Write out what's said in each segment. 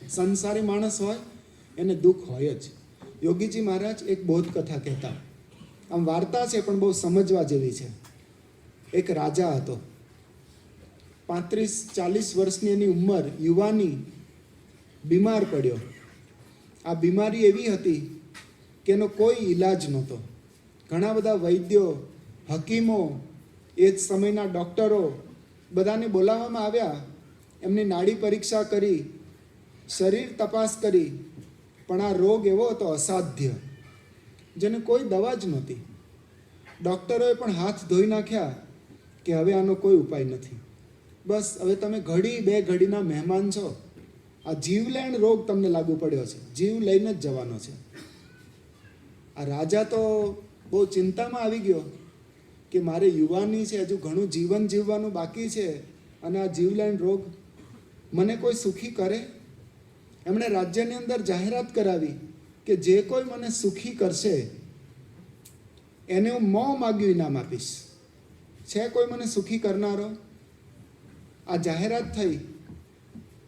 સંસારી માણસ હોય એને દુઃખ હોય જ. યોગીજી મહારાજ એક બોધ કથા કહેતા, આમ વાર્તા છે પણ બહુ સમજવા જેવી છે. એક રાજા હતો, 35-40 વર્ષની એની ઉંમર, યુવાની, બીમાર પડ્યો. આ બીમારી એવી હતી કે એનો કોઈ ઈલાજ નહોતો. ઘણા બધા વૈદ્યો, હકીમો, એ જ સમયના ડૉક્ટરો બધાને બોલાવવામાં આવ્યા. એમની નાડી પરીક્ષા કરી, શરીર તપાસ કરી, પણ આ રોગ એવો હતો અસાધ્ય, જેને કોઈ દવા જ નહોતી. ડૉક્ટરોએ પણ હાથ ધોઈ નાખ્યા કે હવે આનો કોઈ ઉપાય નથી. બસ હવે તમે ઘડી બે ઘડીના મહેમાન છો. આ જીવલેણ રોગ તમને લાગુ પડ્યો છે, જીવ લઈને જ જવાનો છે. આ રાજા તો બહુ ચિંતામાં આવી ગયો કે મારે યુવાની છે, હજુ ઘણું જીવન જીવવાનું બાકી છે, અને આ જીવલેણ રોગ મને કોઈ સુખી કરે. એમણે રાજ્યની અંદર જાહેરાત કરાવી કે જે કોઈ મને સુખી કરશે એને હું મોં માગ્યું ઇનામ આપીશ. છે કોઈ મને સુખી કરનારો? આ જાહેરાત થઈ.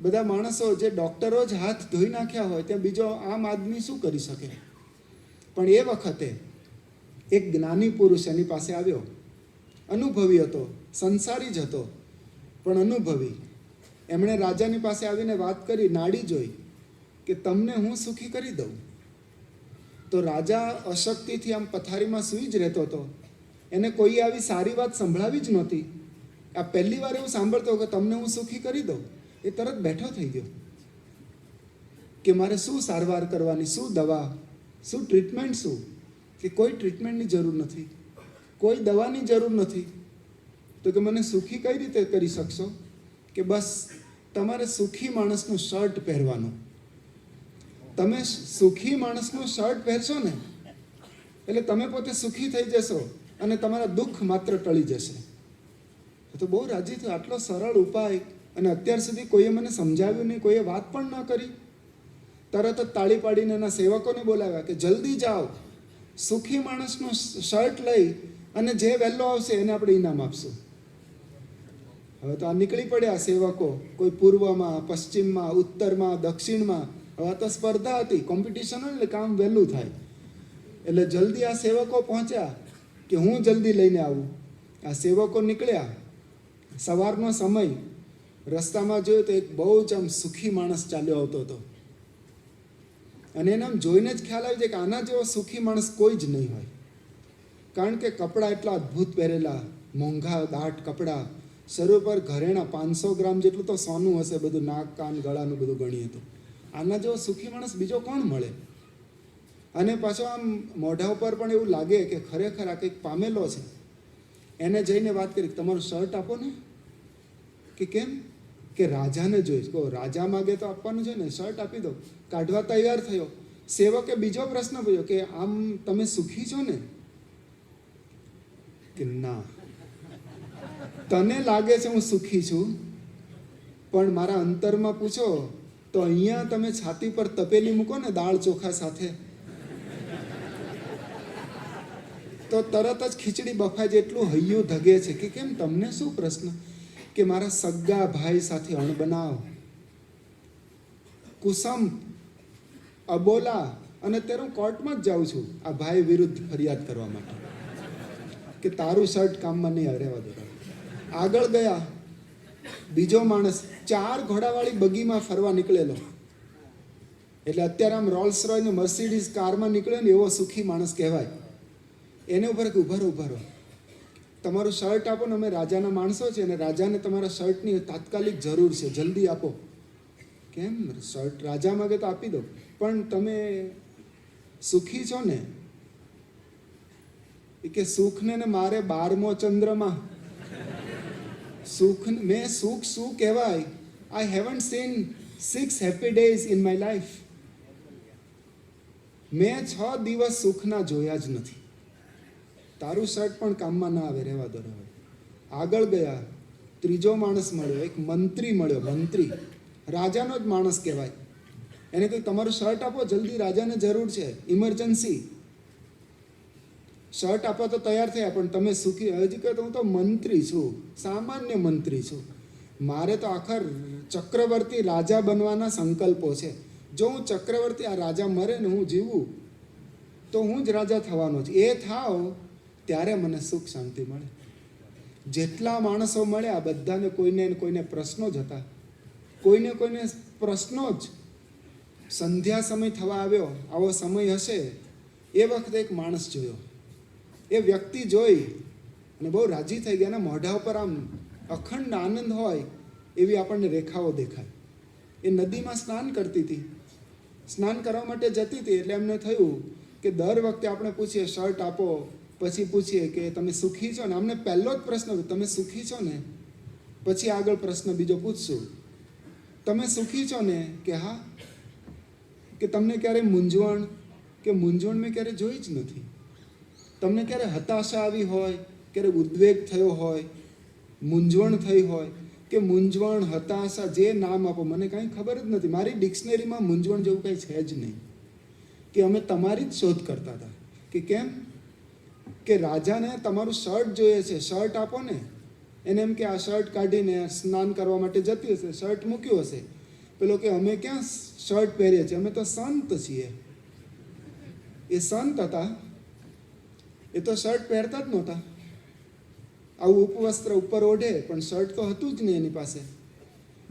બધા માણસો, જે ડૉક્ટરો જ હાથ ધોઈ નાખ્યા હોય ત્યાં બીજો આમ આદમી શું કરી શકે? પણ એ વખતે એક જ્ઞાની પુરુષ એની પાસે આવ્યો. અનુભવી હતો, સંસારી જ હતો, પણ અનુભવી. એમણે રાજાની પાસે આવીને વાત કરી, નાડી જોઈ કે તમને હું સુખી કરી દઉં. તો રાજા અશક્તિથી આમ પથારીમાં સૂઈ જ રહેતો હતો. એને કોઈ આવી સારી વાત સંભળાવી જ નહોતી. આ પહેલી વાર એવું સાંભળતો કે તમને હું સુખી કરી દઉં. એ તરત બેઠો થઈ ગયો કે મારે શું સારવાર કરવાની, શું દવા, શું ટ્રીટમેન્ટ, શું? કે કોઈ ટ્રીટમેન્ટની જરૂર નથી, કોઈ દવાની જરૂર નથી. તો કે મને સુખી કઈ રીતે કરી શકશો? કે બસ તમારે સુખી માણસનું શર્ટ પહેરવાનું. તમે સુખી માણસનું શર્ટ પહેરશો ને એટલે તમે પોતે સુખી થઈ જશો અને તમારા દુઃખ માત્ર ટળી જશે. તો બહુ રાજી થયો. આટલો સરળ ઉપાય, અને અત્યાર સુધી કોઈએ મને સમજાવ્યું નહીં, કોઈએ વાત પણ ન કરી. તરત જ તાળી પાડીને એના સેવકોને બોલાવ્યા કે જલ્દી જાઓ, સુખી માણસનું શર્ટ લઈ અને જે વહેલો આવશે એને આપણે ઇનામ આપશું. હવે તો આ નીકળી પડ્યા સેવકો, કોઈ પૂર્વમાં, પશ્ચિમમાં, ઉત્તરમાં, દક્ષિણમાં. હવે તો સ્પર્ધા હતી, કોમ્પિટિશન હોય એટલે કામ વહેલું થાય. એટલે જલ્દી આ સેવકો પહોંચ્યા કે હું જલ્દી લઈને આવું. આ સેવકો નીકળ્યા. સવારનો સમય, રસ્તામાં જોયું તો એક બહુ જ આમ સુખી માણસ ચાલ્યો આવતો હતો. અને એને આમ જોઈને જ ખ્યાલ આવી જાય કે આના જેવો સુખી માણસ કોઈ જ નહીં હોય. કારણ કે કપડાં એટલા અદ્ભુત પહેરેલા, મોંઘા દાટ કપડાં, શરીર પર ઘરેણા, 500 ગ્રામ જેટલું તો સોનું હશે, બધું નાક કાન ગળાનું બધું ગણીએ તો. આના જેવો સુખી માણસ બીજો કોણ મળે? અને પાછો આમ મોઢા ઉપર પણ એવું લાગે કે ખરેખર આ કંઈક પામેલો છે. એને જઈને વાત કરી, તમારું શર્ટ આપો ને. કે કેમ? કે રાજાને જોઈશ. કહો રાજા માગે તો આપવાનું છે ને, શર્ટ આપી દો. કાઢવા તૈયાર થયો. સેવકે બીજો પ્રશ્ન પૂછ્યો કે આમ તમે સુખી છો ને? કે ના, તને લાગે છે હું સુખી છું, પણ મારા અંતરમાં પૂછો તો અહીંયા તમે છાતી પર તપેલી મૂકો ને દાળ ચોખા સાથે, તો તરત જ ખીચડી બફાય જેટલું હૈયું ધગે છે. કે કેમ, તમને શું પ્રશ્ન? કે મારા સગા ભાઈ સાથે અણબનાવ, કુસમ, અબોલા, અને અત્યારે હું કોર્ટમાં જ જાઉં છું આ ભાઈ વિરુદ્ધ ફરિયાદ કરવા માટે કે તારું શર્ટ કામમાં નહીં રહેવા દો. આગળ ગયા, બીજો માણસ 4 ઘોડાવાળી બગીમાં ફરવા નીકળેલો. એટલે અત્યારે આમ રોલ્સ રોય ને મર્સિડીઝ કારમાં નીકળે ને એવો સુખી માણસ કહેવાય. એને ઉપર કે ઉભા રહો, તમારું શર્ટ આપો ને, અમે રાજાના માણસો છે અને રાજાને તમારા શર્ટની તાત્કાલિક જરૂર છે, જલ્દી આપો. કેમ? શર્ટ રાજા માગે તો આપી દો, પણ તમે સુખી છો ને? કે સુખને ને મારે 12મો ચંદ્રમાં. સુખ, મેં સુખ શું કહેવાય? I haven't seen 6 happy days in my life. મેં 6 દિવસ સુખના જોયા જ નથી. તારું શર્ટ પણ કામમાં ના આવે, રહેવા દો. આગળ ગયા, ત્રીજો માણસ મળ્યો, એક મંત્રી મળ્યો. મંત્રી રાજાનો જ માણસ કહેવાય. એને કહ્યું તમારું શર્ટ આપો, જલ્દી રાજાને જરૂર છે, ઇમરજન્સી. શર્ટ આપવા તો તૈયાર થયા, પણ તમે સુખી? હજી કહે તો હું તો મંત્રી છું, સામાન્ય મંત્રી છું, મારે તો આખર ચક્રવર્તી રાજા બનવાના સંકલ્પો છે. જો હું ચક્રવર્તી આ રાજા મરે ને હું જીવું તો હું જ રાજા થવાનો છું. એ થાવ ત્યારે મને સુખ શાંતિ મળે. જેટલા માણસો મળ્યા બધાને કોઈને ને કોઈને પ્રશ્નો જ હતા. કોઈને પ્રશ્નો જ. સંધ્યા સમય થવા આવ્યો, આવો સમય હશે, એ વખતે એક માણસ જોયો. એ વ્યક્તિ જોઈ અને બહુ રાજી થઈ ગયા. મોઢા ઉપર આમ અખંડ આનંદ હોય એવી આપણને રેખાઓ દેખાય. એ નદીમાં સ્નાન કરતી હતી. સ્નાન કરવા માટે જતી હતી એટલે એમને થયું કે દર વખતે આપણે પૂછીએ શર્ટ આપો, પછી પૂછીએ કે તમે સુખી છો ને. અમને પહેલો જ પ્રશ્ન તમે સુખી છો ને, પછી આગળ પ્રશ્ન બીજો પૂછશું તમે સુખી છો ને, કે હા. કે તમને ક્યારે મૂંઝવણ કે મૂંઝવણ મેં ક્યારે જોઈ જ નથી. તમને ક્યારે હતાશા આવી હોય, ક્યારે ઉદ્વેગ થયો હોય, મૂંઝવણ થઈ હોય, કે મૂંઝવણ હતાશા જે નામ આપો મને કાંઈ ખબર જ નથી. મારી ડિક્શનરીમાં મૂંઝવણ જેવું કંઈ છે જ નહીં. કે અમે તમારી જ શોધ કરતા હતા કે કેમ કે રાજાને તમારું શર્ટ જોઈએ છે, શર્ટ આપો ને. એને એમ કે આ શર્ટ કાઢીને સ્નાન કરવા માટે જતી હશે, શર્ટ મૂક્યું હશે. પેલો કે અમે ક્યાં શર્ટ પહેરીએ છીએ, અમે તો સંત છીએ. એ સંત હતા, એ તો શર્ટ પહેરતા જ નહોતા. આવું ઉપવસ્ત્ર ઉપર ઓઢે પણ શર્ટ તો હતું જ નહીં એની પાસે.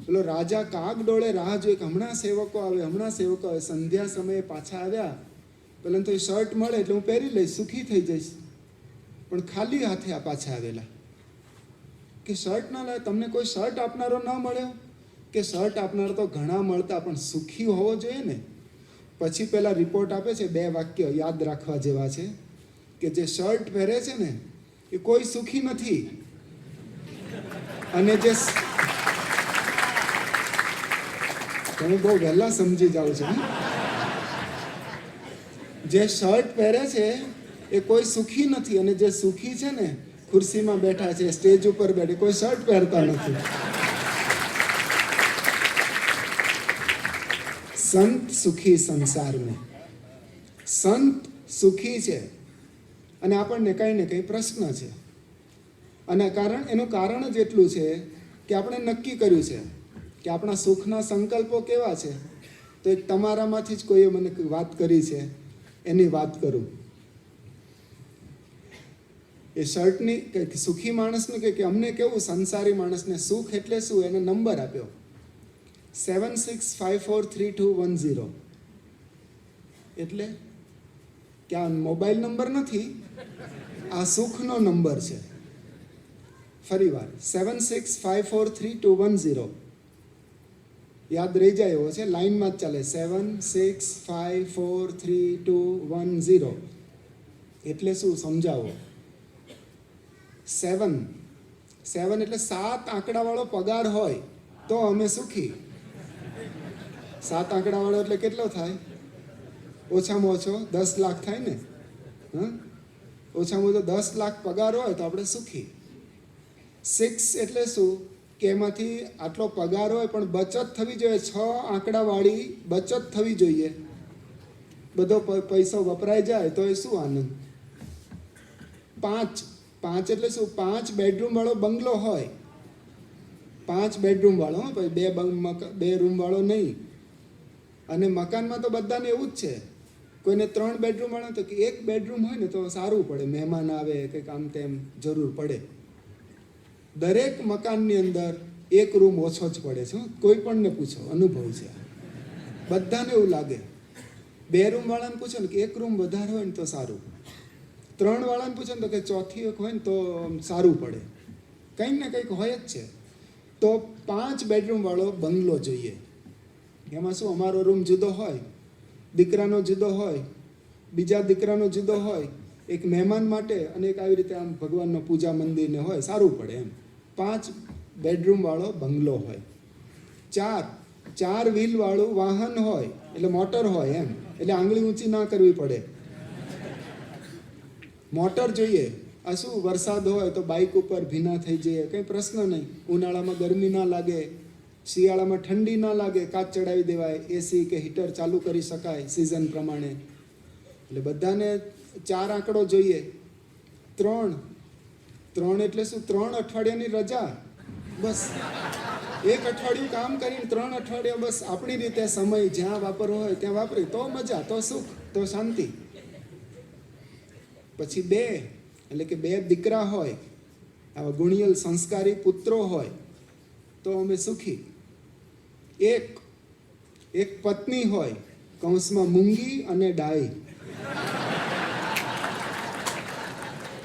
પેલો રાજા કાગ ડોળે રાહ જોઈ કે હમણાં સેવકો આવે, હમણાં સેવકો આવે. સંધ્યા સમયે પાછા આવ્યા. પેલા તો એ શર્ટ મળે એટલે હું પહેરી લઈશ, સુખી થઈ જઈશ. પણ ખાલી હાથે આ પાછા આવેલા કે શર્ટ ના લાવે. તમને કોઈ શર્ટ આપનારો ન મળ્યો? કે શર્ટ આપનારો તો ઘણા મળતા પણ સુખી હોવો જોઈએ ને. પછી પેલા રિપોર્ટ આપે છે, 2 વાક્ય યાદ રાખવા જેવા છે કે જે શર્ટ પહેરે છે ને એ કોઈ સુખી નથી, અને જે તમે બહુ વહેલા સમજી જાઓ છો. જે શર્ટ પહેરે છે એ કોઈ સુખી નથી, અને જે સુખી છે ને ખુરશીમાં બેઠા છે, સ્ટેજ ઉપર બેઠે, કોઈ શર્ટ પહેરતા નથી. સંત સુખી સંસાર में. સંત સુખી છે અને આપણને કંઈ ને કંઈ પ્રશ્ન છે. અને એનું કારણ જ એટલું છે કે આપણે નક્કી કર્યું છે કે આપણા સુખના સંકલ્પો કેવા છે. તો એક તમારામાંથી જ કોઈએ મને વાત કરી છે, એની વાત કરું. એ શર્ટની કે સુખી માણસનું કે અમને કેવું સંસારી માણસને સુખ એટલે શું, એને નંબર આપ્યો 76543210. એટલે કે આ મોબાઈલ નંબર નથી, આ સુખનો નંબર છે. ફરી વાર 76543210. યાદ રહી જાય એવો છે, લાઈનમાં જ ચાલે. 76543210. એટલે શું સમજાવો. 7 એટલે 7 આંકડાવાળો પગાર હોય તો અમે સુખી. 7 આંકડાવાળો એટલે કેટલો થાય? ઓછામાં ઓછો 10 લાખ થાય ને. ઓછામાં ઓછો 10 લાખ પગાર હોય તો આપણે સુખી. 6 એટલે શું કે એમાંથી આટલો પગાર હોય પણ બચત થવી જોઈએ, 6 આંકડાવાળી બચત થવી જોઈએ. બધો પૈસો વપરાઈ જાય તો એ શું આનંદ. 5 એટલે શું? 5 બેડરૂમ વાળો બંગલો હોય. 5 બેડરૂમ વાળો, ભાઈ 2 રૂમ વાળો નહીં. અને મકાનમાં તો બધાને એવું જ છે. કોઈને 3 બેડરૂમ વાળો તો કે 1 બેડરૂમ હોય ને તો સારું પડે, મહેમાન આવે કંઈક આમ તેમ જરૂર પડે. દરેક મકાનની અંદર 1 રૂમ ઓછો જ પડે છે. કોઈ પણને પૂછો, અનુભવ છે, બધાને એવું લાગે. 2 રૂમ વાળાને પૂછો ને કે 1 રૂમ વધારે હોય ને તો સારું. 3 વાળાને પૂછો ને તો કે ચોથી એક હોય ને તો સારું પડે. કંઈક ને કંઈક હોય જ છે. તો 5 બેડરૂમ વાળો બંગલો જોઈએ. એમાં શું, અમારો રૂમ જુદો હોય, દીકરાનો જુદો હોય, બીજા દીકરાનો જુદો હોય, એક મહેમાન માટે અને એક આવી રીતે આમ ભગવાનનો પૂજા મંદિરને હોય, સારું પડે એમ. 5 બેડરૂમ વાળો બંગલો હોય. 4 વ્હીલ વાળું વાહન હોય, એટલે મોટર હોય એમ, એટલે આંગળી ઊંચી ના કરવી પડે. મોટર જોઈએ. આ શું, વરસાદ હોય તો બાઇક ઉપર ભીના થઈ જઈએ, કંઈ પ્રશ્ન નહીં. ઉનાળામાં ગરમી ના લાગે, શિયાળામાં ઠંડી ના લાગે, કાચ ચડાવી દેવાય, એસી કે હીટર ચાલુ કરી શકાય સિઝન પ્રમાણે. એટલે બધાને 4 આંકડો જોઈએ. 3 એટલે શું? 3 અઠવાડિયાની રજા, બસ એક અઠવાડિયું કામ કરીને 3 અઠવાડિયા બસ આપણી રીતે સમય જ્યાં વાપરવો હોય ત્યાં વાપરી તો મજા, તો સુખ, તો શાંતિ. પછી 2 એટલે કે 2 દીકરા હોય, આવા ગુણિયલ સંસ્કારી પુત્રો હોય તો અમે સુખી. એક પત્ની હોય, કૌંસમાં મૂંગી અને ડાઈ,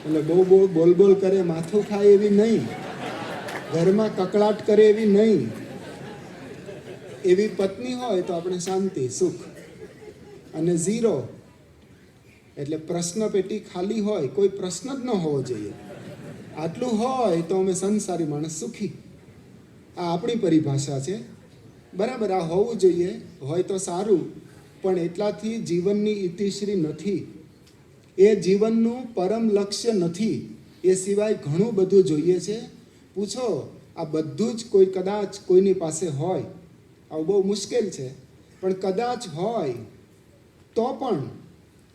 એટલે બહુ બોલ કરે, માથું ખાય એવી નહીં, ઘરમાં કકળાટ કરે એવી નહીં, એવી પત્ની હોય તો આપણે શાંતિ, સુખ. અને 0 એટલે પ્રશ્ન પેટી ખાલી હોય, કોઈ પ્રશ્ન જ ન હોવો જોઈએ, આટલું હોય તો અમે સંસારી માણસ સુખી. આ આપણી પરિભાષા છે, બરાબર. આ હોવું જોઈએ, હોય તો સારું, પણ એટલાથી જીવનની ઇતિશ્રી નથી, એ જીવનનું પરમ લક્ષ્ય નથી. એ સિવાય ઘણું બધું જોઈએ છે. પૂછો, આ બધું જ કોઈ કદાચ કોઈની પાસે હોય, આવું બહુ મુશ્કેલ છે, પણ કદાચ હોય તો પણ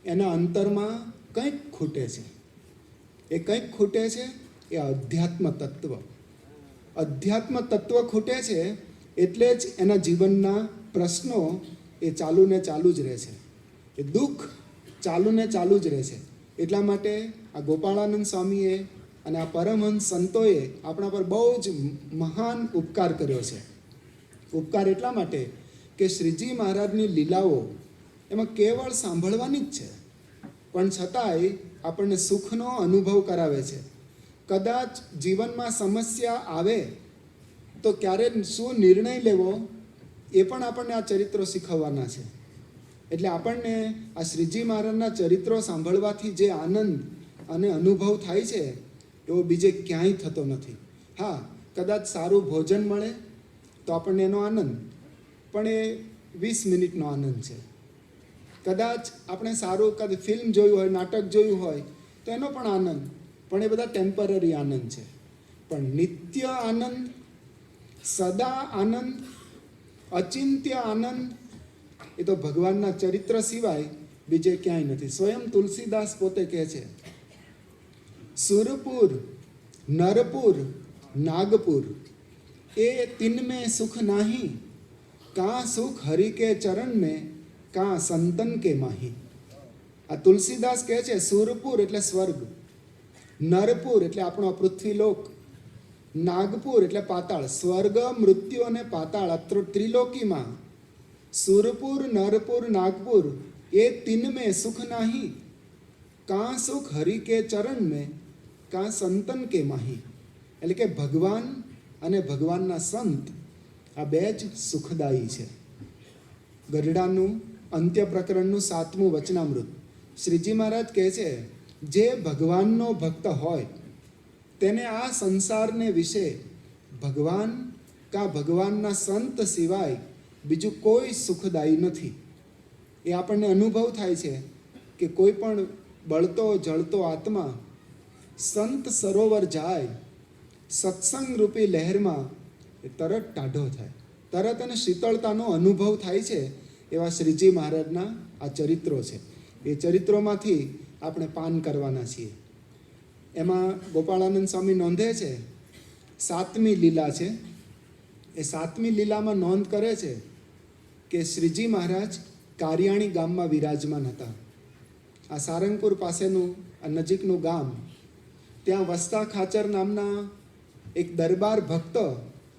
એના અંતરમાં કંઈક ખૂટે છે. એ કંઈક ખૂટે છે, એ અધ્યાત્મ તત્વ. અધ્યાત્મ તત્વ ખૂટે છે એટલે જ એના જીવનના પ્રશ્નો એ ચાલુ ને ચાલુ જ રહે છે, એ દુઃખ ચાલુ ને ચાલુ જ રહે છે. એટલા માટે આ ગોપાળાનંદ સ્વામીએ અને આ પરમહંસ સંતોએ આપણા પર બહુ જ મહાન ઉપકાર કર્યો છે. ઉપકાર એટલા માટે કે શ્રીજી મહારાજની લીલાઓ એમાં કેવળ સાંભળવાની જ છે, પણ છતાંય આપણને સુખનો અનુભવ કરાવે છે. કદાચ જીવનમાં સમસ્યા આવે તો ક્યારે શું નિર્ણય લેવો એ પણ આપણને આ ચરિત્રો શીખવવાના છે. એટલે આપણને આ શ્રીજી મહારાજના ચરિત્રો સાંભળવાથી જે આનંદ અને અનુભવ થાય છે એવો બીજે ક્યાંય થતો નથી. હા, કદાચ સારું ભોજન મળે તો આપણને એનો આનંદ, પણ એ 20 મિનિટનો આનંદ છે. કદાચ આપણે સારું કદાચ ફિલ્મ જોયું હોય, નાટક જોયું હોય તો એનો પણ આનંદ, પણ એ બધા ટેમ્પરરી આનંદ છે. પણ નિત્ય આનંદ, સદા આનંદ, અચિંત્ય આનંદ એ તો ભગવાનના ચરિત્ર સિવાય બીજે ક્યાંય નથી. સ્વયં તુલસીદાસ પોતે કહે છે, સુરપુર, નરપુર, નાગપુર એ તિન में सुख नाही, કાં સુખ હરિ કે ચરણ में, કાં સંતન કે માહી. આ તુલસીદાસ કહે છે સુરપુર એટલે સ્વર્ગ, નરપુર એટલે આપણો પૃથ્વીલોક, નાગપુર એટલે પાતાળ. સ્વર્ગ, મૃત્યુ અને પાતાળ આ ત્રિલોકીમાં સુરપુર, નરપુર, નાગપુર એ તીન में સુખ નહીં, કાં સુખ હરિ કે ચરણ में, કાં સંતન કે માહી. એટલે કે ભગવાન અને ભગવાનના સંત આ 2 જ સુખદાયી છે. ગઢડાનું અંત્ય પ્રકરણનું 7મું વચનામૃત શ્રીજી મહારાજ કહે છે, જે ભગવાનનો ભક્ત હોય તેને આ સંસારને વિશે ભગવાન કા ભગવાનના સંત સિવાય બીજું કોઈ સુખદાયી નથી. એ આપણને અનુભવ થાય છે કે કોઈ પણ બળતો જળતો આત્મા સંત સરોવર જાય, સત્સંગ રૂપી લહેરમાં એ તરત ટાઢો થાય, તરત અને શીતળતાનો અનુભવ થાય છે. એવા શ્રીજી મહારાજના આ ચરિત્રો છે. એ ચરિત્રોમાંથી આપણે પાન કરવાના છીએ. એમાં ગોપાળાનંદ સ્વામી નોંધે છે 7મી લીલા છે. એ 7મી લીલામાં નોંધ કરે છે કે શ્રીજી મહારાજ કારિયાણી ગામમાં વિરાજમાન હતા. આ સારંગપુર પાસેનું આ નજીકનું ગામ, ત્યાં વસ્તા ખાચર નામના એક દરબાર ભક્ત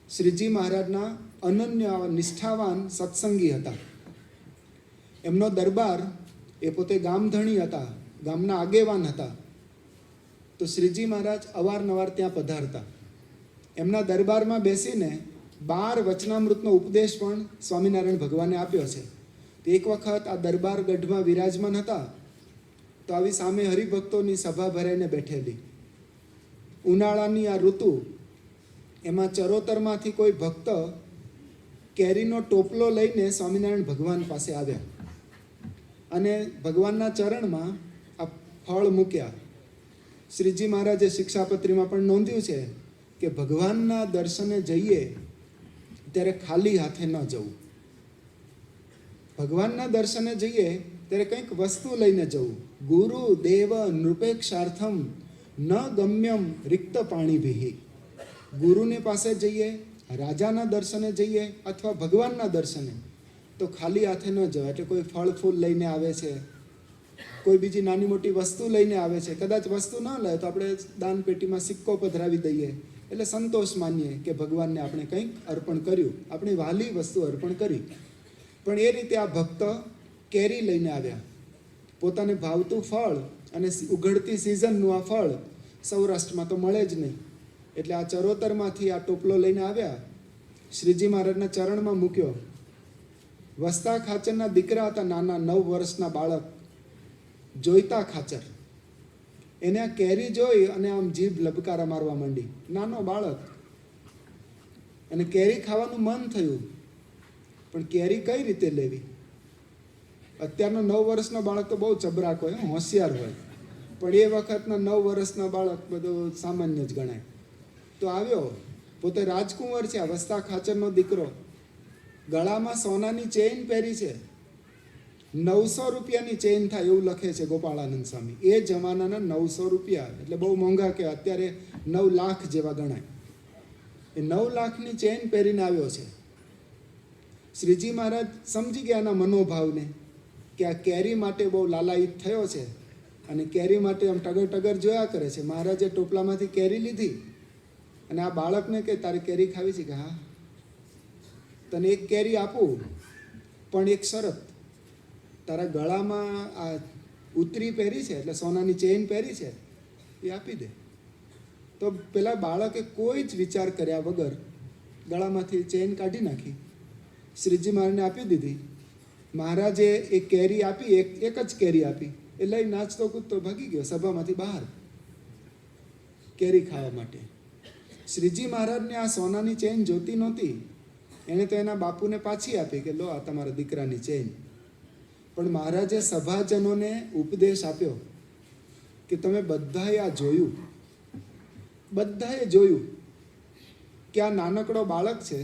શ્રીજી મહારાજના અનન્ય નિષ્ઠાવાન સત્સંગી હતા. એમનો દરબાર, એ પોતે ગામધણી હતા, ગામના આગેવાન હતા. તો શ્રીજી મહારાજ અવારનવાર ત્યાં પધારતા. એમના દરબારમાં બેસીને 12 વચનામૃતનો ઉપદેશ પણ સ્વામિનારાયણ ભગવાને આપ્યો છે. તો એક વખત આ દરબાર ગઢમાં વિરાજમાન હતા તો આવી સામે હરિભક્તોની સભા ભરાઈને બેઠેલી. ઉનાળાની આ ઋતુ, એમાં ચરોતરમાંથી કોઈ ભક્ત કેરીનો ટોપલો લઈને સ્વામિનારાયણ ભગવાન પાસે આવ્યા અને ભગવાનના ચરણમાં આ ફળ મૂક્યા. શ્રીજી મહારાજે શિક્ષાપત્રીમાં પણ નોંધ્યું છે કે ભગવાનના દર્શને જઈએ ત્યારે ખાલી હાથે ન જવું. ભગવાનના દર્શને જઈએ ત્યારે કંઈક વસ્તુ લઈને જવું. ગુરુ દેવ નૃપેક્ષાર્થમ ન ગમ્યમ રિક્ત પાણીભિઃ. ગુરુની પાસે જઈએ, રાજાના દર્શને જઈએ અથવા ભગવાનના દર્શને તો ખાલી હાથે ન જવાય. એટલે કોઈ ફળ ફૂલ લઈને આવે છે, કોઈ બીજી નાની મોટી વસ્તુ લઈને આવે છે. કદાચ વસ્તુ ન લે તો આપણે દાન પેટીમાં સિક્કો પધરાવી દઈએ, એટલે સંતોષ માનીએ કે ભગવાનને આપણે કંઈક અર્પણ કર્યું, આપણી વહાલી વસ્તુ અર્પણ કરી. પણ એ રીતે આ ભક્ત કેરી લઈને આવ્યા, પોતાને ભાવતું ફળ, અને ઉઘડતી સિઝનનું આ ફળ સૌરાષ્ટ્રમાં તો મળે જ નહીં. એટલે આ ચરોતરમાંથી આ ટોપલો લઈને આવ્યા, શ્રીજી મહારાજના ચરણમાં મૂક્યો. વસ્તા ખાચરના દીકરા હતા, નાના 9 વર્ષના બાળક, જોઈતા ખાચર. એને આ કેરી જોઈ અને આમ જીભ લબકારા મારવા માંડી. નાનો બાળક, અને કેરી ખાવાનું મન થયું, પણ કેરી કઈ રીતે લેવી? અત્યારનો 9 વર્ષનો બાળક તો બહુ ચબરાક હોય, હોશિયાર હોય, પણ એ વખતના 9 વર્ષના બાળક બધું સામાન્ય જ ગણાય. તો આવ્યો, પોતે રાજકુંવર છે, આ વસ્તા ખાચરનો દીકરો, ગળામાં સોનાની ચેઇન પહેરી છે, 900 રૂપિયાની ચેઇન થાય એવું લખે છે ગોપાળાનંદ સ્વામી. એ જમાનાના 900 રૂપિયા એટલે બહુ મોંઘા કે અત્યારે 9 લાખ જેવા ગણાય. એ 9 લાખની ચેઇન પહેરીને આવ્યો છે. શ્રીજી મહારાજ સમજી ગયા એના મનોભાવને કે આ કેરી માટે બહુ લાલાયિત થયો છે, અને કેરી માટે આમ ટગર ટગર જોયા કરે છે. મહારાજે ટોપલામાંથી કેરી લીધી અને આ બાળકને કે તારે કેરી ખાવી છે? કે હા, તને એક કેરી આપું, પણ એક શરત, તારા ગળામાં આ ઉતરી પહેરી છે, એટલે સોનાની ચેઇન પહેરી છે, એ આપી દે. તો પેલા બાળકે કોઈ જ વિચાર કર્યા વગર ગળામાંથી ચેઇન કાઢી નાખી, શ્રીજી મહારાજને આપી દીધી. મહારાજે એક કેરી આપી, એક જ કેરી આપી, એ લઈ નાચતો કૂદતો ભાગી ગયો સભામાંથી બહાર કેરી ખાવા માટે. શ્રીજી મહારાજને આ સોનાની ચેઇન જોતી નહોતી. એણે તો એના બાપુને પાછી આપી કે લો, આ તમારા દીકરાની ચેઇન. પણ મહારાજે સભાજનોને ઉપદેશ આપ્યો કે તમે બધાએ આ જોયું, બધાએ જોયું કે આ નાનકડો બાળક છે,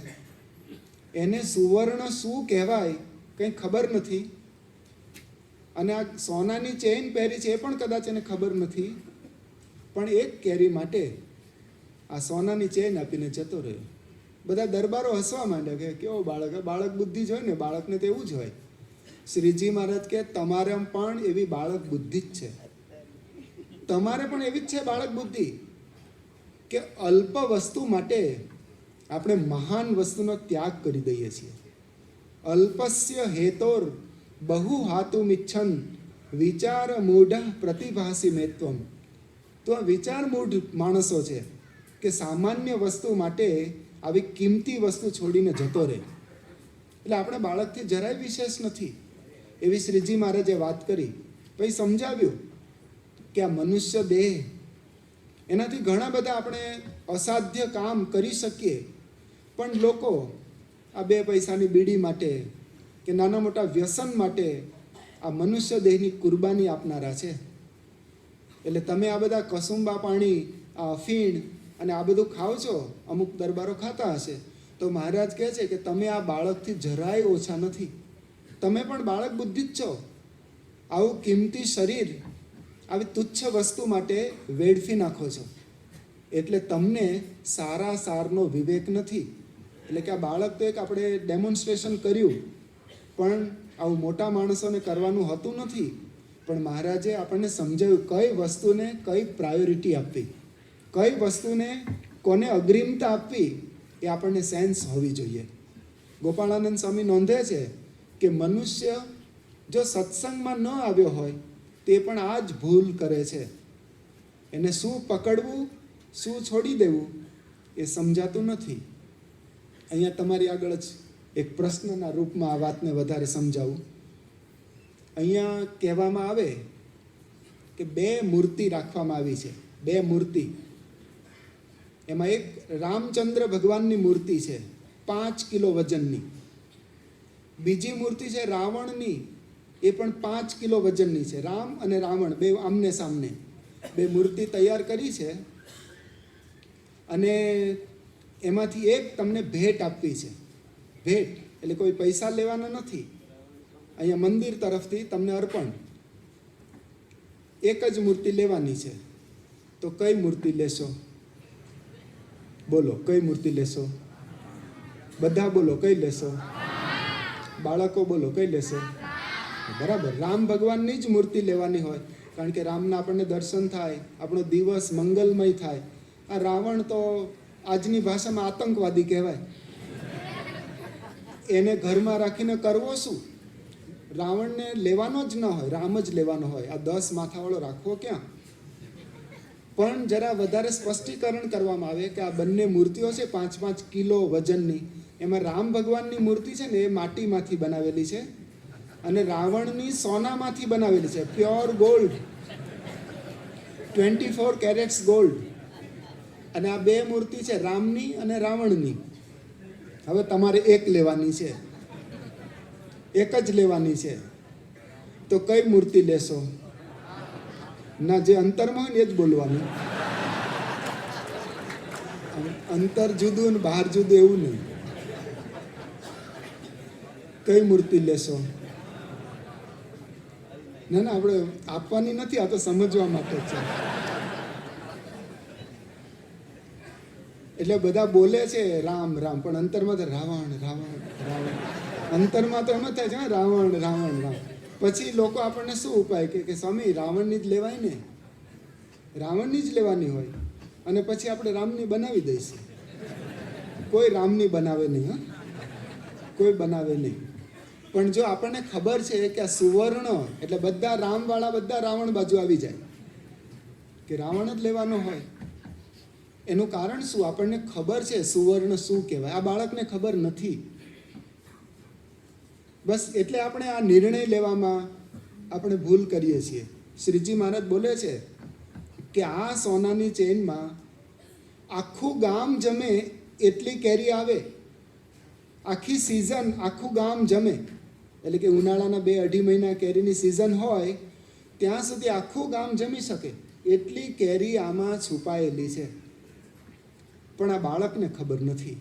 એને સુવર્ણ શું કહેવાય કંઈ ખબર નથી, અને આ સોનાની ચેઇન પહેરી છે એ પણ કદાચ એને ખબર નથી, પણ એક કેરી માટે આ સોનાની ચેઇન આપીને જતો રહ્યો. બધા દરબારો હસવા માંડ્યા કે કેવો બાળક, બાળક બુદ્ધિ જ હોય ને, બાળકને તો એવું જ હોય. શ્રીજી મહારાજ કે તમારે પણ એવી બાળક બુદ્ધિ જ છે, તમારે પણ એવી જ છે બાળક બુદ્ધિ, કે અલ્પ વસ્તુ માટે આપણે મહાન વસ્તુનો ત્યાગ કરી દઈએ છીએ. અલ્પસ્ય હેતોર બહુ હાતુમ ઇચ્છન વિચાર મૂઢ પ્રતિભાસી મેત્વમ. તો આ વિચાર મૂઢ માણસો છે કે સામાન્ય વસ્તુ માટે આવી કિંમતી વસ્તુ છોડીને જતો રહે. એટલે આપણે બાળકથી જરાય વિશેષ નથી, એવી શ્રીજી મહારાજે વાત કરી. પછી સમજાવ્યું કે આ મનુષ્ય દેહ, એનાથી ઘણા બધા આપણે અસાધ્ય કામ કરી શકીએ, પણ લોકો આ 2 પૈસાની બીડી માટે કે નાના મોટા વ્યસન માટે આ મનુષ્ય દેહની કુરબાની આપનારા છે. એટલે તમે આ બધા કસુંબા પાણી, આ અફીણ અને આ બધું ખાઓ છો, અમુક દરબારો ખાતા હશે, તો મહારાજ કહે છે કે તમે આ બાળકથી જરાય ઓછા નથી, તમે પણ બાળક બુદ્ધિ જ છો. આવું કિંમતી શરીર આવી તુચ્છ વસ્તુ માટે વેડફી નાખો છો, એટલે તમને સારા સારનો વિવેક નથી. એટલે કે આ બાળક તો એક આપણે ડેમોન્સ્ટ્રેશન કર્યું, પણ આવું મોટા માણસોને કરવાનું હતું નથી. પણ મહારાજે આપણને સમજાવ્યું કઈ વસ્તુને કઈ પ્રાયોરિટી આપવી, કઈ વસ્તુને કોને અગ્રિમતા આપવી, એ આપણને સેન્સ હોવી જોઈએ. ગોપાળાનંદ સ્વામી નોંધે છે કે મનુષ્ય જો સત્સંગમાં ન આવ્યો હોય તે પણ આ જ ભૂલ કરે છે. એને શું પકડવું, શું છોડી દેવું એ સમજાતું નથી. અહીંયા તમારી આગળ જ એક પ્રશ્નના રૂપમાં આ વાતને વધારે સમજાવું. અહીંયા કહેવામાં આવે કે 2 મૂર્તિ રાખવામાં આવી છે, 2 મૂર્તિ. એમાં એક રામચંદ્ર ભગવાનની મૂર્તિ છે 5 કિલો વજનની, બીજી મૂર્તિ છે રાવણની, એ પણ 5 કિલો વજનની છે. રામ અને રાવણ 2 આમને સામને 2 મૂર્તિ તૈયાર કરી છે, અને એમાંથી એક તમને ભેટ આપવી છે. ભેટ એટલે કોઈ પૈસા લેવાના નથી, અહીંયા મંદિર તરફથી તમને અર્પણ. એક જ મૂર્તિ લેવાની છે, તો કઈ મૂર્તિ લેશો? બોલો, કઈ મૂર્તિ લેશો? બધા બોલો, કઈ લેશો? બાળકો બોલો, કઈ લેશો? બરાબર, રામ ભગવાનની જ મૂર્તિ લેવાની હોય, કારણ કે રામના આપણને દર્શન થાય, આપણો દિવસ મંગલમય થાય. આ રાવણ તો આજની ભાષામાં આતંકવાદી કહેવાય. એને ઘરમાં રાખીને કરવો શું? રાવણને લેવાનો જ ન હોય, રામ જ લેવાનો હોય. આ 10 માથાવાળો રાખવો ક્યાં? પણ જરા વધારે સ્પષ્ટીકરણ કરવામાં આવે કે આ બંને મૂર્તિઓ છે 5-5 કિલો વજનની. એમાં રામ ભગવાનની મૂર્તિ છે ને એ માટીમાંથી બનાવેલી છે અને રાવણની સોનામાંથી બનાવેલી છે, પ્યોર ગોલ્ડ, 24 કેરેટ્સ ગોલ્ડ. અને આ બે મૂર્તિ છે રામની અને રાવણની. હવે તમારે એક લેવાની છે, એક જ લેવાની છે. તો કઈ મૂર્તિ લેશો? ના, જે અંતરમાં હોય ને એ જ બોલવાનું. અંતર જુદું ને બહાર જુદું એવું નહીં. કઈ મૂર્તિ લેશો? ના ના, આપણે આપવાની નથી, આ તો સમજવા માટે છે. એટલે બધા બોલે છે રામ રામ, પણ અંતરમાં તો રાવણ રાવણ રાવણ. અંતરમાં તો એમ જ થાય છે રાવણ રાવણ રામ. પછી લોકો આપણને શું ઉપાય કે સ્વામી રાવણની જ લેવાય ને, રાવણની જ લેવાની હોય. અને પછી આપણે રામની બનાવી દઈશું. કોઈ રામની બનાવે નહીં, હા, કોઈ બનાવે નહીં. પણ જો આપણને ખબર છે કે આ સુવર્ણ એટલે બધા રામવાળા બધા રાવણ બાજુ આવી જાય, કે રાવણ જ લેવાનો હોય. એનું કારણ શું? આપણને ખબર છે સુવર્ણ શું કહેવાય. આ બાળકને ખબર નથી. બસ એટલે આપણે આ નિર્ણય લેવામાં આપણે ભૂલ કરીએ છીએ. શ્રીજી મહારાજ બોલે છે કે આ સોનાની ચેનમાં આખું ગામ જમે એટલી કેરી આવે. આખી સિઝન આખું ગામ જમે, એટલે કે ઉનાળાના 2-2.5 મહિના કેરીની સિઝન હોય ત્યાં સુધી આખું ગામ જમી શકે એટલી કેરી આમાં છુપાયેલી છે. પણ આ બાળકને ખબર નથી,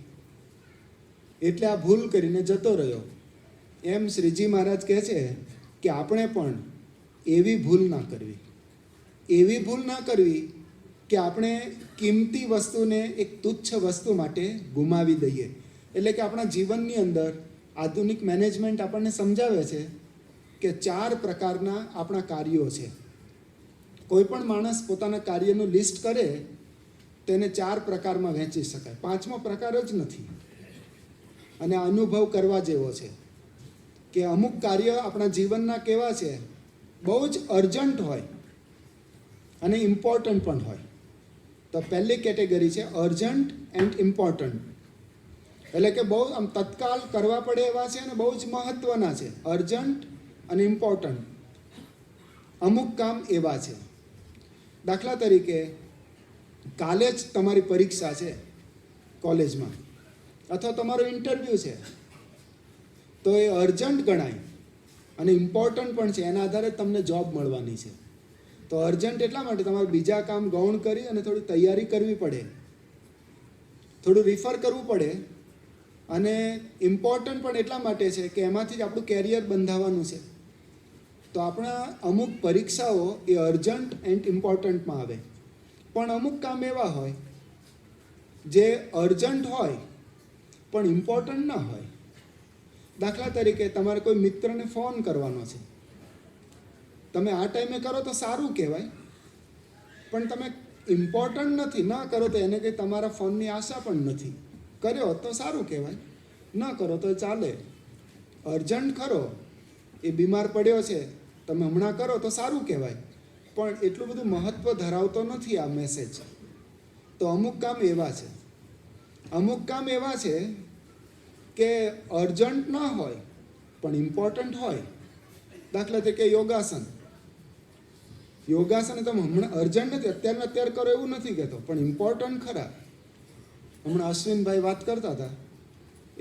એટલે આ ભૂલ કરીને જતો રહ્યો. એમ શ્રીજી મહારાજ કહે છે કે આપણે પણ એવી ભૂલ ના કરવી, એવી ભૂલ ના કરવી કે આપણે કિંમતી વસ્તુને એક તુચ્છ વસ્તુ માટે ગુમાવી દઈએ. એટલે કે આપણા જીવનની અંદર આધુનિક મેનેજમેન્ટ આપણને સમજાવે છે કે 4 પ્રકારના આપણા કાર્યો છે. કોઈ પણ માણસ પોતાના કાર્યનું લિસ્ટ કરે તેને 4 પ્રકારમાં વહેંચી શકાય, 5મો પ્રકાર જ નથી. અને આ અનુભવ કરવા જેવો છે કે અમુક કાર્ય આપણા જીવનના કેવા છે, બહુ જ અર્જન્ટ હોય અને ઇમ્પોર્ટન્ટ પણ હોય. તો પહેલી કેટેગરી છે અર્જન્ટ એન્ડ ઇમ્પોર્ટન્ટ. એટલે કે બહુ આમ તત્કાલ કરવા પડે એવા છે અને બહુ જ મહત્ત્વના છે, અર્જન્ટ અને ઇમ્પોર્ટન્ટ. અમુક કામ એવા છે, દાખલા તરીકે કાલે જ તમારી પરીક્ષા છે કોલેજમાં, અથવા તમારો ઇન્ટરવ્યૂ છે, તો એ અર્જન્ટ ગણાય અને ઇમ્પોર્ટન્ટ પણ છે. એના આધારે તમને જોબ મળવાની છે. તો અર્જન્ટ એટલા માટે તમારે બીજા કામ ગૌણ કરી અને થોડી તૈયારી કરવી પડે, થોડું રિફર કરવું પડે. અને ઇમ્પોર્ટન્ટ પણ એટલા માટે છે કે એમાંથી જ આપણું કેરિયર બંધાવવાનું છે. તો આપણા અમુક પરીક્ષાઓ એ અર્જન્ટ એન્ડ ઇમ્પોર્ટન્ટમાં આવે. પણ અમુક કામ એવા હોય જે અર્જન્ટ હોય પણ ઇમ્પોર્ટન્ટ ના હોય. દાખલા તરીકે તમારે કોઈ મિત્રને ફોન કરવાનો છે, તમે આ ટાઈમે કરો તો સારું કહેવાય, પણ તમે ઇમ્પોર્ટન્ટ નથી, ના કરો તો એને કંઈ તમારા ફોનની આશા પણ નથી. કર્યો તો સારું કહેવાય, ન કરો તો ચાલે. અર્જન્ટ ખરો, એ બીમાર પડ્યો છે, તમે હમણાં કરો તો સારું કહેવાય, પણ એટલું બધું મહત્ત્વ ધરાવતો નથી આ મેસેજ. તો અમુક કામ એવા છે, અમુક કામ એવા છે કે અર્જન્ટ ના હોય પણ ઇમ્પોર્ટન્ટ હોય. દાખલા તરીકે યોગાસન. યોગાસન તમે હમણાં અર્જન્ટ નથી, અત્યારે કરો એવું નથી કહેતો, પણ ઇમ્પોર્ટન્ટ ખરા. હમણાં અશ્વિનભાઈ વાત કરતા હતા,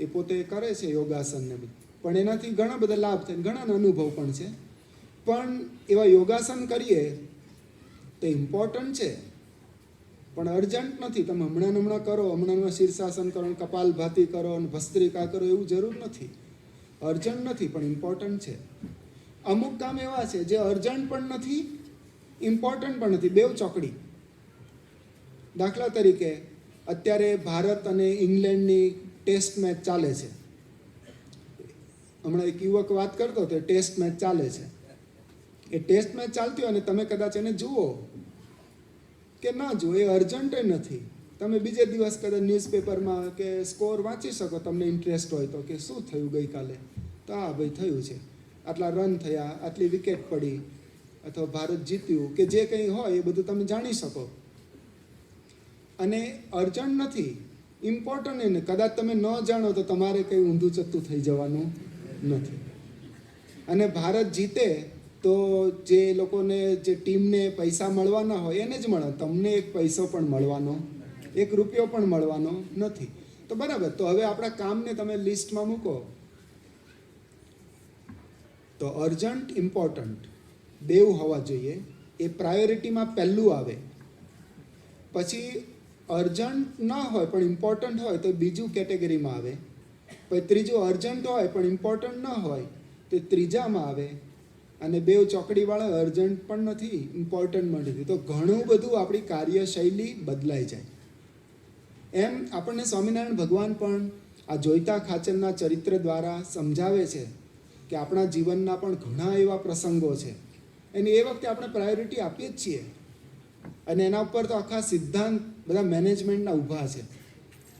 એ પોતે કરે છે યોગાસનને બધું, પણ એનાથી ઘણા બધા લાભ થાય, ઘણાનો અનુભવ પણ છે. પણ એવા યોગાસન કરીએ તો ઇમ્પોર્ટન્ટ છે પણ અર્જન્ટ નથી. તમે હમણાં કરો, હમણાં શીર્ષાસન કરો, કપાલભાતિ કરો અને ભસ્ત્રિકા કરો, એવું જરૂર નથી. અર્જન્ટ નથી પણ ઇમ્પોર્ટન્ટ છે. અમુક કામ એવા છે જે અર્જન્ટ પણ નથી, ઇમ્પોર્ટન્ટ પણ નથી, બેવ ચોકડી. દાખલા તરીકે અત્યારે ભારત અને ઇંગ્લેન્ડની ટેસ્ટ મેચ ચાલે છે. હમણાં એક યુવક વાત કરતો હતો, ટેસ્ટ મેચ ચાલે છે. એ ટેસ્ટ મેચ ચાલતી હોય ને તમે કદાચ એને જુઓ કે ના જુઓ, એ અર્જન્ટ નથી. તમે બીજે દિવસ કદાચ ન્યૂઝપેપરમાં કે સ્કોર વાંચી શકો, તમને ઇન્ટરેસ્ટ હોય તો, કે શું થયું ગઈકાલે, તો હા ભાઈ થયું છે, આટલા રન થયા, આટલી વિકેટ પડી, અથવા ભારત જીત્યું, કે જે કંઈ હોય એ બધું તમે જાણી શકો. અને અર્જન્ટ નથી, ઇમ્પોર્ટન્ટ એને કદાચ તમે ન જાણો તો તમારે કંઈ ઊંધું ચત્તું થઈ જવાનું નથી. અને ભારત જીતે તો જે લોકોને, જે ટીમને પૈસા મળવાના હોય એને જ મળે, તમને એક પૈસો પણ મળવાનો, એક રૂપિયો પણ મળવાનો નથી. તો બરાબર, તો હવે આપણા કામને તમે લિસ્ટમાં મૂકો. તો અર્જન્ટ, ઇમ્પોર્ટન્ટ બેવ હોવા જોઈએ. એ પ્રાયોરિટીમાં પહેલું આવે. પછી અર્જન્ટ ન હોય પણ ઇમ્પોર્ટન્ટ હોય તો બીજું કેટેગરીમાં આવે. પછી ત્રીજું અર્જન્ટ હોય પણ ઇમ્પોર્ટન્ટ ન હોય તો ત્રીજામાં આવે. અને બેવ ચોકડીવાળા અર્જન્ટ પણ નથી, ઇમ્પોર્ટન્ટ પણ નથી. તો ઘણું બધું આપણી કાર્યશૈલી બદલાઈ જાય. એમ આપણને સ્વામિનારાયણ ભગવાન પણ આ જોઈતા ખાચરના ચરિત્ર દ્વારા સમજાવે છે કે આપણા જીવનના પણ ઘણા એવા પ્રસંગો છે, અને એ વખતે આપણે પ્રાયોરિટી આપીએ જ છીએ. અને એના ઉપર તો આખા સિદ્ધાંત બધા મેનેજમેન્ટના ઊભા છે.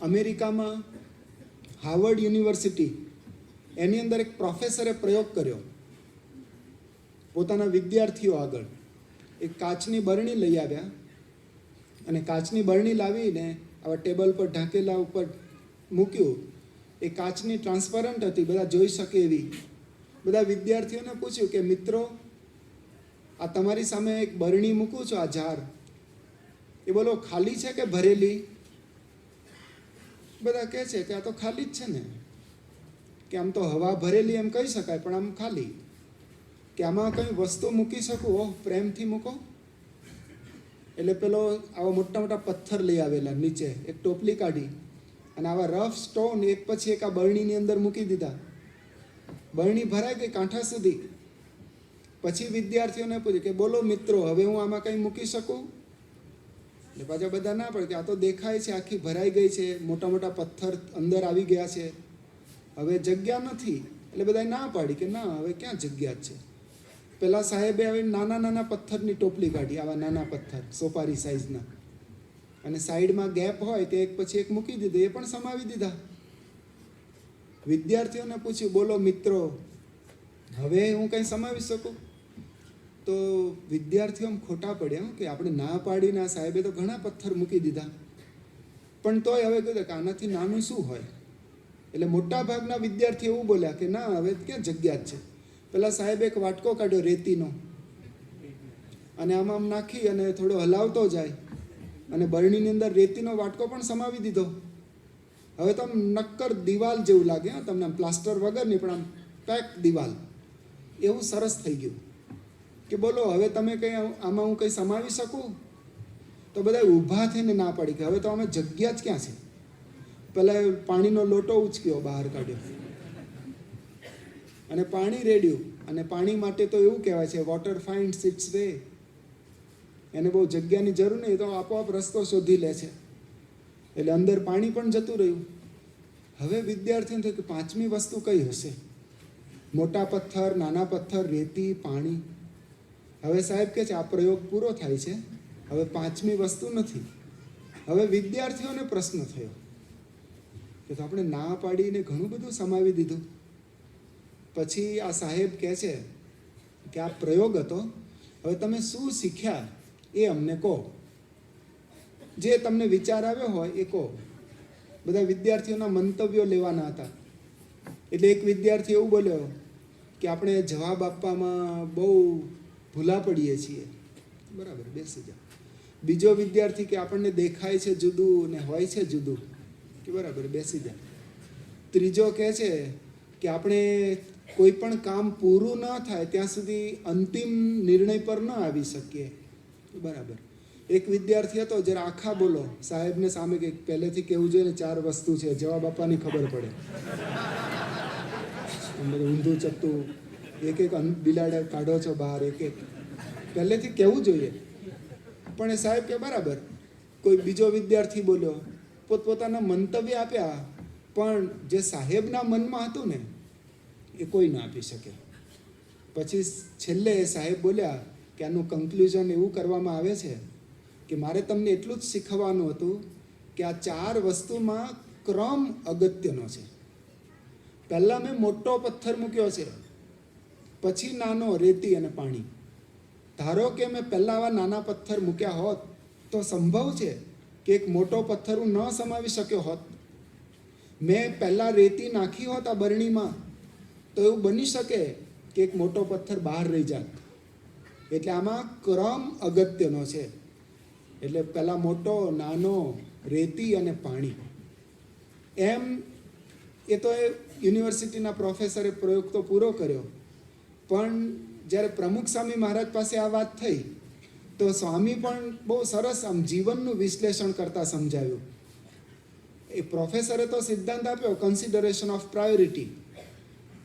અમેરિકામાં હાર્વર્ડ યુનિવર્સિટી, એની અંદર એક પ્રોફેસરે પ્રયોગ કર્યો પોતાના વિદ્યાર્થીઓ આગળ. એક કાચની બરણી લઈ આવ્યા, અને કાચની બરણી લાવીને આવા ટેબલ પર ઢાંકેલા ઉપર મૂક્યું. એ કાચની ટ્રાન્સપરન્ટ હતી, બધા જોઈ શકે એવી. બધા વિદ્યાર્થીઓને પૂછ્યું કે મિત્રો, આ તમારી સામે એક બરણી મૂકું છું, આ જાર, એ બોલો ખાલી છે કે ભરેલી? બધા કહે છે કે આ તો ખાલી જ છે ને, કે આમ તો હવા ભરેલી એમ કહી શકાય, પણ આમ ખાલી. કે આમાં કંઈ વસ્તુ મૂકી શકું? ઓહ, પ્રેમથી મૂકો. એટલે પેલો આવા મોટા મોટા પથ્થર લઈ આવેલા, નીચે એક ટોપલી કાઢી અને આવા રફ સ્ટોન એક પછી એક આ બરણીની અંદર મૂકી દીધા. બરણી ભરાઈ ગઈ કાંઠા સુધી. પછી વિદ્યાર્થીઓને પૂછ્યું કે બોલો મિત્રો, હવે હું આમાં કંઈ મૂકી શકું? એટલે પાછા બધા ના પડે કે આ તો દેખાય છે આખી ભરાઈ ગઈ છે, મોટા મોટા પથ્થર અંદર આવી ગયા છે, હવે જગ્યા નથી. એટલે બધા ના પાડી કે ના, હવે ક્યાં જગ્યા છે. પેલા સાહેબે હવે નાના નાના પથ્થરની ટોપલી કાઢી, આવા નાના પથ્થર સોપારી સાઈઝના, અને સાઈડમાં ગેપ હોય તે એક પછી એક મૂકી દીધું, એ પણ સમાવી દીધા. વિદ્યાર્થીઓને પૂછ્યું બોલો મિત્રો, હવે હું કંઈ સમાવી શકું? તો વિદ્યાર્થીઓ ખોટા પડ્યા કે આપણે ના પાડીને આ સાહેબે તો ઘણા પથ્થર મૂકી દીધા, પણ તોય હવે કહ્યું કે આનાથી નાનું શું હોય. એટલે મોટા ભાગના વિદ્યાર્થીઓ એવું બોલ્યા કે ના, હવે ક્યાં જગ્યા જ છે. પેલા સાહેબે એક વાટકો કાઢ્યો રેતીનો, અને આમાં આમ નાખી અને થોડો હલાવતો જાય, અને બરણીની અંદર રેતીનો વાટકો પણ સમાવી દીધો. હવે તો આમ નક્કર દિવાલ જેવું લાગે, તમને આમ પ્લાસ્ટર વગરની, પણ આમ પેક દિવાલ એવું સરસ થઈ ગયું. કે બોલો હવે તમે કંઈ આમાં હું કંઈ સમાવી શકું? તો બધા ઊભા થઈને ના પાડી કે હવે તો અમે જગ્યા જ ક્યાં છે. પહેલાં પાણીનો લોટો ઉચક્યો, બહાર કાઢ્યો અને પાણી રેડ્યું. અને પાણી માટે તો એવું કહેવાય છે વોટર ફાઇન્ડ્સ ઇટ્સ વે. એને બહુ જગ્યાની જરૂર નહીં, તો આપોઆપ રસ્તો શોધી લે છે. એટલે અંદર પાણી પણ જતું રહ્યું. હવે વિદ્યાર્થીઓને થયું કે પાંચમી વસ્તુ કઈ હશે? મોટા પથ્થર, નાના પથ્થર, રેતી, પાણી. હવે સાહેબ કહે છે આ પ્રયોગ પૂરો થાય છે, હવે પાંચમી વસ્તુ નથી. હવે વિદ્યાર્થીઓને પ્રશ્ન થયો કે તો આપણે ના પાડીને ઘણું બધું સમાવી દીધું. પછી આ સાહેબ કહે છે કે આ પ્રયોગ હતો, હવે તમે શું શીખ્યા એ અમને કહો. જે તમને વિચાર આવ્યો હોય એ કહો. બધા વિદ્યાર્થીઓના મંતવ્યો લેવાના હતા. એટલે એક વિદ્યાર્થી એવું બોલ્યો કે આપણે જવાબ આપવામાં બહુ ભૂલા પડીએ છીએ. બરાબર, બેસી જાઓ. બીજો વિદ્યાર્થી કે આપણને દેખાય છે જુદું ને હોય છે જુદું. કે બરાબર, બેસી જાઓ. ત્રીજો કહે છે કે આપણે કોઈ પણ કામ પૂરું ન થાય ત્યાં સુધી અંતિમ નિર્ણય પર ન આવી શકીએ. બરાબર. એક વિદ્યાર્થી હતો, જરા આખા બોલો, સાહેબને સામે કે પહેલેથી કહેવું જોઈએ ને 4 વસ્તુ છે, જવાબ આપવાની ખબર પડે. ઊંધું ચત્તું એક એક બિલાડા કાઢો છો બહાર, એક એક પહેલેથી કહેવું જોઈએ. પણ એ સાહેબ કે બરાબર. કોઈ બીજો વિદ્યાર્થી બોલ્યો, પોતપોતાના મંતવ્ય આપ્યા, પણ જે સાહેબના મનમાં હતું ને એ કોઈ ના આપી શકે. પછી છેલ્લે સાહેબ બોલ્યા કે આનું કન્ક્લુઝન એવું કરવામાં આવે છે કે મારે તમને એટલું જ શીખવવાનું હતું કે આ 4 વસ્તુમાં ક્રમ અગત્યનો છે. પહેલાં મેં મોટો પથ્થર મૂક્યો છે, પછી નાનો, રેતી અને પાણી. ધારો કે મેં પહેલાં આવા નાના પથ્થર મૂક્યા હોત તો સંભવ છે કે એક મોટો પથ્થર હું ન સમાવી શક્યો હોત. મેં પહેલાં રેતી નાખી હોત આ બરણીમાં તો એવું બની શકે કે એક મોટો પથ્થર બહાર રહી જાત. એટલે આમાં ક્રમ અગત્યનો છે. એટલે પહેલાં મોટો, નાનો, રેતી અને પાણી. એમ એ તો એ યુનિવર્સિટીના પ્રોફેસરે પ્રયોગ તો પૂરો કર્યો, પણ જ્યારે પ્રમુખ સ્વામી મહારાજ પાસે આ વાત થઈ તો સ્વામી પણ બહુ સરસ આમ જીવનનું વિશ્લેષણ કરતા સમજાવ્યું. એ પ્રોફેસરે તો સિદ્ધાંત આપ્યો કન્સિડરેશન ઓફ પ્રાયોરિટી,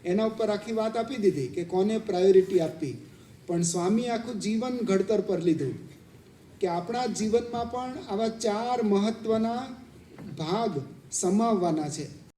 એના ઉપર આખી વાત આપી દીધી કે કોને પ્રાયોરિટી આપવી. પણ સ્વામી આખું જીવન ઘડતર પર લીધું કે આપણા જીવનમાં પણ આવા 4 મહત્વના ભાગ સમાવવાના છે.